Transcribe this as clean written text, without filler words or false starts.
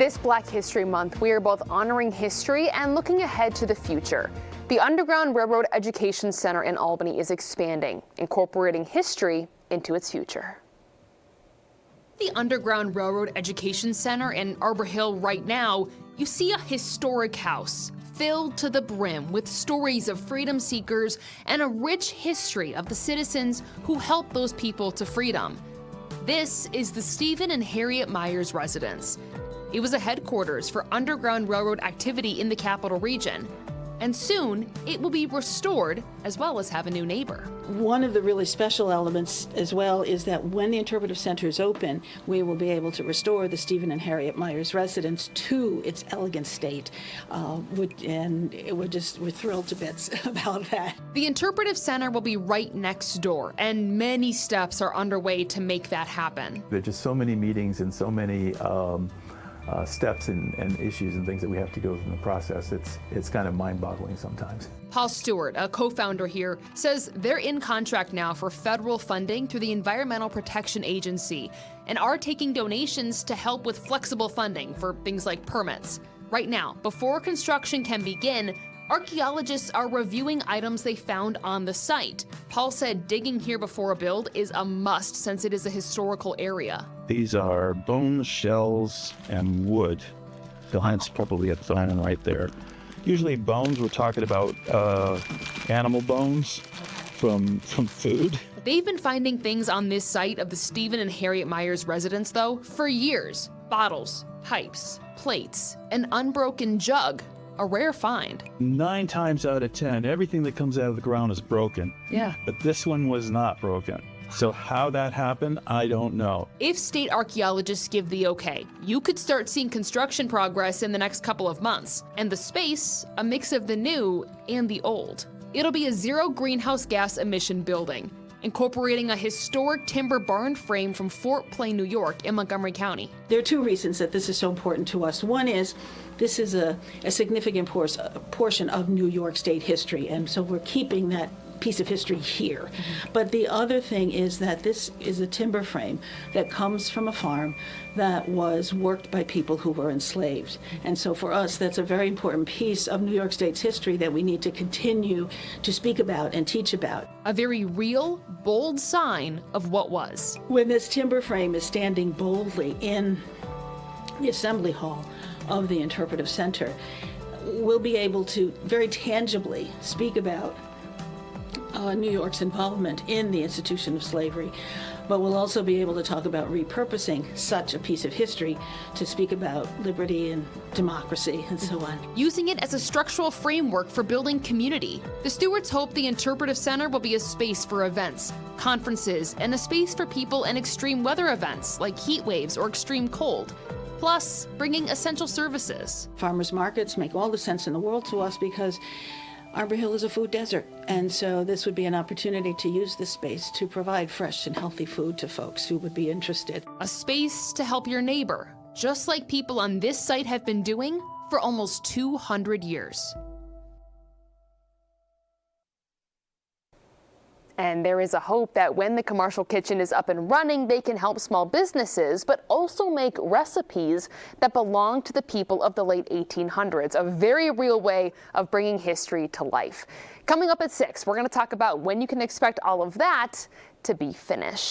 This Black History Month, we are both honoring history and looking ahead to the future. The Underground Railroad Education Center in Albany is expanding, incorporating history into its future. The Underground Railroad Education Center in Arbor Hill right now, you see a historic house filled to the brim with stories of freedom seekers and a rich history of the citizens who helped those people to freedom. This is the Stephen and Harriet Myers residence. It was a headquarters for Underground Railroad activity in the Capital Region. And soon, it will be restored as well as have a new neighbor. One of the really special elements as well is that when the Interpretive Center is open, we will be able to restore the Stephen and Harriet Myers residence to its elegant state. And we're thrilled to bits about that. The Interpretive Center will be right next door, and many steps are underway to make that happen. There are just so many meetings and so many steps and issues and things that we have to go through in the process. It's kind of mind-boggling sometimes. Paul Stewart, a co-founder here, says they're in contract now for federal funding through the Environmental Protection Agency and are taking donations to help with flexible funding for things like permits. Right now, before construction can begin, archaeologists are reviewing items they found on the site. Paul said digging here before a build is a must since it is a historical area. These are bones, shells, and wood. You'll probably get sign right there. Usually bones, we're talking about animal bones from food. They've been finding things on this site of the Stephen and Harriet Myers residence, though, for years. Bottles, pipes, plates, an unbroken jug. A rare find. 9 times out of 10, everything that comes out of the ground is broken. Yeah. But this one was not broken. So how that happened, I don't know. If state archaeologists give the okay, you could start seeing construction progress in the next couple of months. And the space, a mix of the new and the old. It'll be a zero greenhouse gas emission building, incorporating a historic timber barn frame from Fort Plain, New York in Montgomery County. There are 2 reasons that this is so important to us. One is this is a significant portion of New York State history, and so we're keeping that piece of history here. Mm-hmm. But the other thing is that this is a timber frame that comes from a farm that was worked by people who were enslaved. And so for us, that's a very important piece of New York State's history that we need to continue to speak about and teach about. A very real, bold sign of what was. When this timber frame is standing boldly in the assembly hall of the Interpretive Center, we'll be able to very tangibly speak about New York's involvement in the institution of slavery, but we'll also be able to talk about repurposing such a piece of history to speak about liberty and democracy and so on. Using it as a structural framework for building community. The Stewarts hope the Interpretive Center will be a space for events, conferences, and a space for people in extreme weather events like heat waves or extreme cold. Plus, bringing essential services. Farmers markets make all the sense in the world to us because Arbor Hill is a food desert, and so this would be an opportunity to use this space to provide fresh and healthy food to folks who would be interested. A space to help your neighbor, just like people on this site have been doing for almost 200 years. And there is a hope that when the commercial kitchen is up and running, they can help small businesses, but also make recipes that belong to the people of the late 1800s, a very real way of bringing history to life. Coming up at 6, we're going to talk about when you can expect all of that to be finished.